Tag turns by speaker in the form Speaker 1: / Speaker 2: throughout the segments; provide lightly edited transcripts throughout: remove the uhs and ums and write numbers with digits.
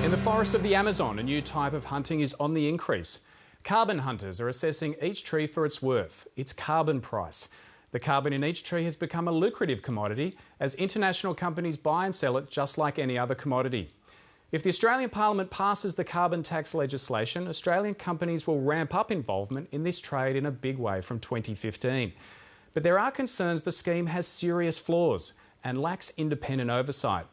Speaker 1: In the forest of the Amazon, a new type of hunting is on the increase. Carbon hunters are assessing each tree for its worth, its carbon price. The carbon in each tree has become a lucrative commodity as international companies buy and sell it just like any other commodity. If the Australian Parliament passes the carbon tax legislation, Australian companies will ramp up involvement in this trade in a big way from 2015. But there are concerns the scheme has serious flaws and lacks independent oversight.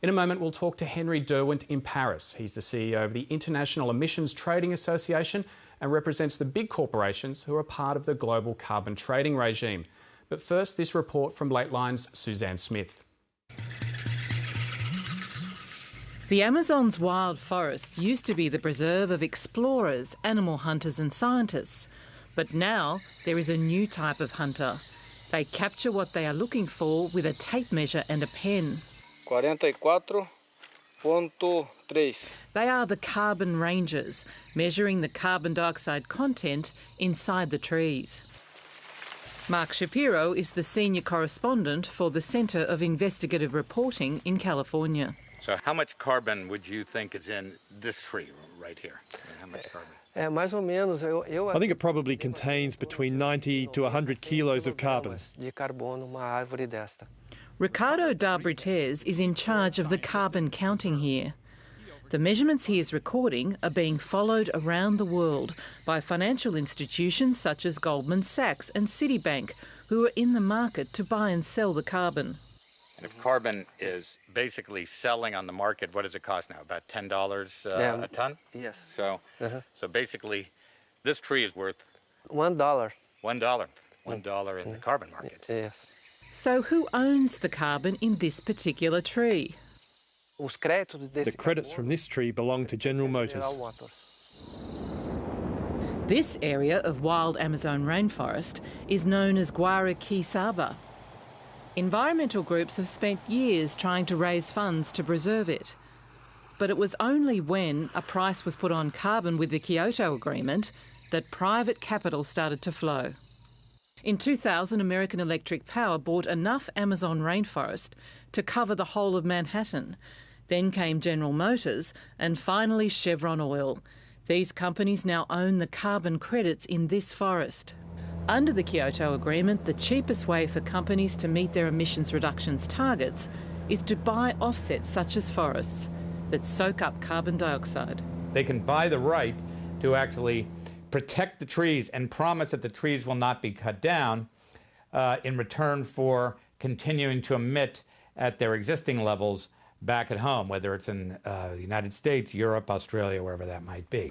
Speaker 1: In a moment, we'll talk to Henry Derwent in Paris. He's the CEO of the International Emissions Trading Association and represents the big corporations who are part of the global carbon trading regime. But first, this report from Lateline's Suzanne Smith.
Speaker 2: The Amazon's wild forests used to be the preserve of explorers, animal hunters and scientists. But now there is a new type of hunter. They capture what they are looking for with a tape measure and a pen. 44.3. They are the carbon rangers, measuring the carbon dioxide content inside the trees. Mark Shapiro is the senior correspondent for the Centre of Investigative Reporting in California.
Speaker 3: So how much carbon would you think is in this tree right here? How much carbon?
Speaker 4: I think it probably contains between 90 to 100 kilos of carbon.
Speaker 2: Ricardo Darbrites is in charge of the carbon counting here. The measurements he is recording are being followed around the world by financial institutions such as Goldman Sachs and Citibank, who are in the market to buy and sell the carbon.
Speaker 3: And if carbon is basically selling on the market, what does it cost now? About $10 a ton?
Speaker 5: Yes.
Speaker 3: So, so basically, this tree is worth
Speaker 5: $1.
Speaker 3: $1 in the carbon market.
Speaker 5: Yes.
Speaker 2: So who owns the carbon in this particular tree?
Speaker 4: The credits from this tree belong to General Motors.
Speaker 2: This area of wild Amazon rainforest is known as Guaraqueçaba. Environmental groups have spent years trying to raise funds to preserve it. But it was only when a price was put on carbon with the Kyoto Agreement that private capital started to flow. In 2000, American Electric Power bought enough Amazon rainforest to cover the whole of Manhattan. Then came General Motors and finally Chevron Oil. These companies now own the carbon credits in this forest. Under the Kyoto Agreement, the cheapest way for companies to meet their emissions reductions targets is to buy offsets such as forests that soak up carbon dioxide.
Speaker 6: They can buy the right to actually protect the trees and promise that the trees will not be cut down in return for continuing to emit at their existing levels back at home, whether it's in the United States, Europe, Australia, wherever that might be.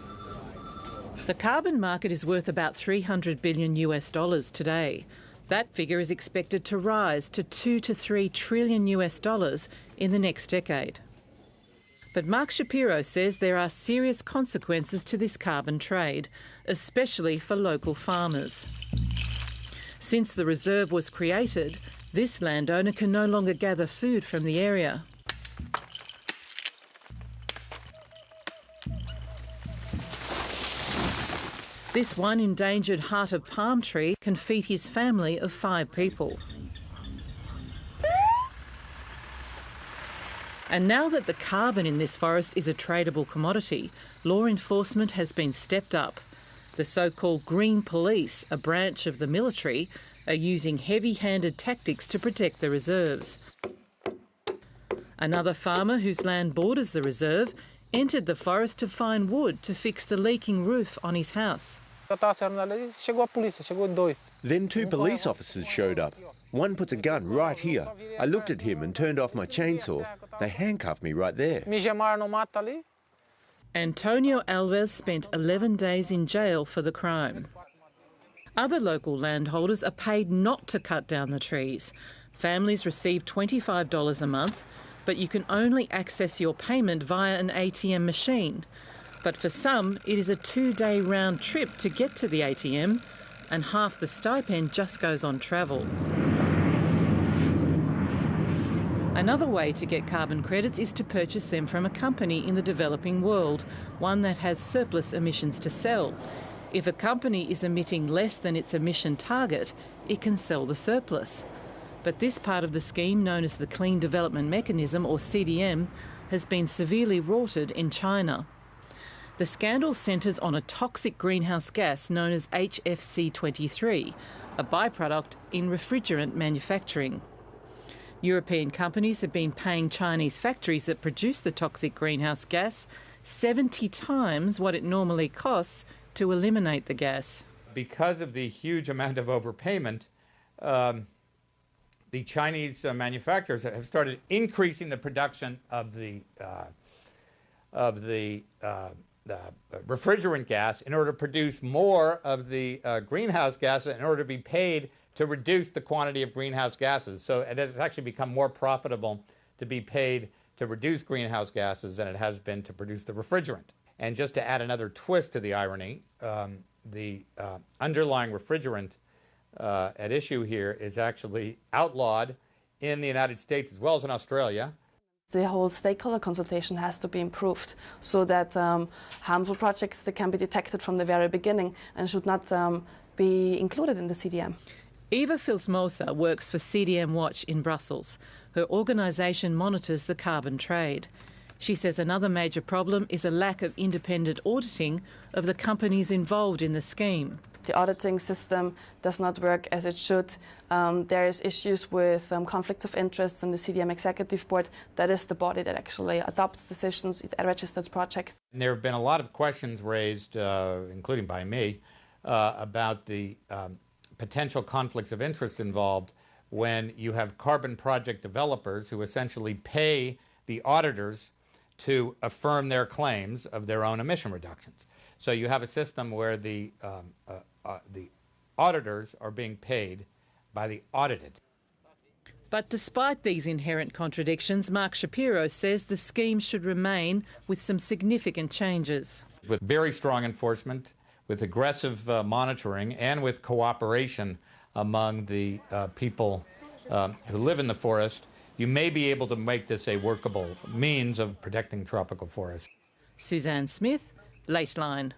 Speaker 2: The carbon market is worth about $300 billion today. That figure is expected to rise to $2 to $3 trillion in the next decade. But Mark Shapiro says there are serious consequences to this carbon trade, especially for local farmers. Since the reserve was created, this landowner can no longer gather food from the area. This one endangered heart of palm tree can feed his family of 5 people. And now that the carbon in this forest is a tradable commodity, law enforcement has been stepped up. The so-called Green Police, a branch of the military, are using heavy-handed tactics to protect the reserves. Another farmer whose land borders the reserve entered the forest to find wood to fix the leaking roof on his house.
Speaker 7: Then 2 police officers showed up. One puts a gun right here. I looked at him and turned off my chainsaw. They handcuffed me right there.
Speaker 2: Antonio Alves spent 11 days in jail for the crime. Other local landholders are paid not to cut down the trees. Families receive $25 a month, but you can only access your payment via an ATM machine. But for some, it is a 2-day round trip to get to the ATM, and half the stipend just goes on travel. Another way to get carbon credits is to purchase them from a company in the developing world, one that has surplus emissions to sell. If a company is emitting less than its emission target, it can sell the surplus. But this part of the scheme, known as the Clean Development Mechanism, or CDM, has been severely rorted in China. The scandal centres on a toxic greenhouse gas known as HFC-23, a byproduct in refrigerant manufacturing. European companies have been paying Chinese factories that produce the toxic greenhouse gas 70 times what it normally costs to eliminate the gas.
Speaker 6: Because of the huge amount of overpayment, the Chinese manufacturers have started increasing the production of the refrigerant gas in order to produce more of the greenhouse gases in order to be paid to reduce the quantity of greenhouse gases. So it has actually become more profitable to be paid to reduce greenhouse gases than it has been to produce the refrigerant. And just to add another twist to the irony, the underlying refrigerant at issue here is actually outlawed in the United States as well as in Australia.
Speaker 5: The whole stakeholder consultation has to be improved so that harmful projects that can be detected from the very beginning and should not be included in the CDM.
Speaker 2: Eva Filsmosa works for CDM Watch in Brussels. Her organisation monitors the carbon trade. She says another major problem is a lack of independent auditing of the companies involved in the scheme.
Speaker 5: The auditing system does not work as it should. There is issues with conflicts of interest in the CDM Executive Board. That is the body that actually adopts decisions, it registers projects.
Speaker 6: And there have been a lot of questions raised, including by me, about the potential conflicts of interest involved when you have carbon project developers who essentially pay the auditors to affirm their claims of their own emission reductions. So you have a system where the auditors are being paid by the audited.
Speaker 2: But despite these inherent contradictions, Mark Shapiro says the scheme should remain with some significant changes.
Speaker 6: With very strong enforcement, with aggressive monitoring, and with cooperation among the people who live in the forest, you may be able to make this a workable means of protecting tropical forests.
Speaker 2: Suzanne Smith, Lateline.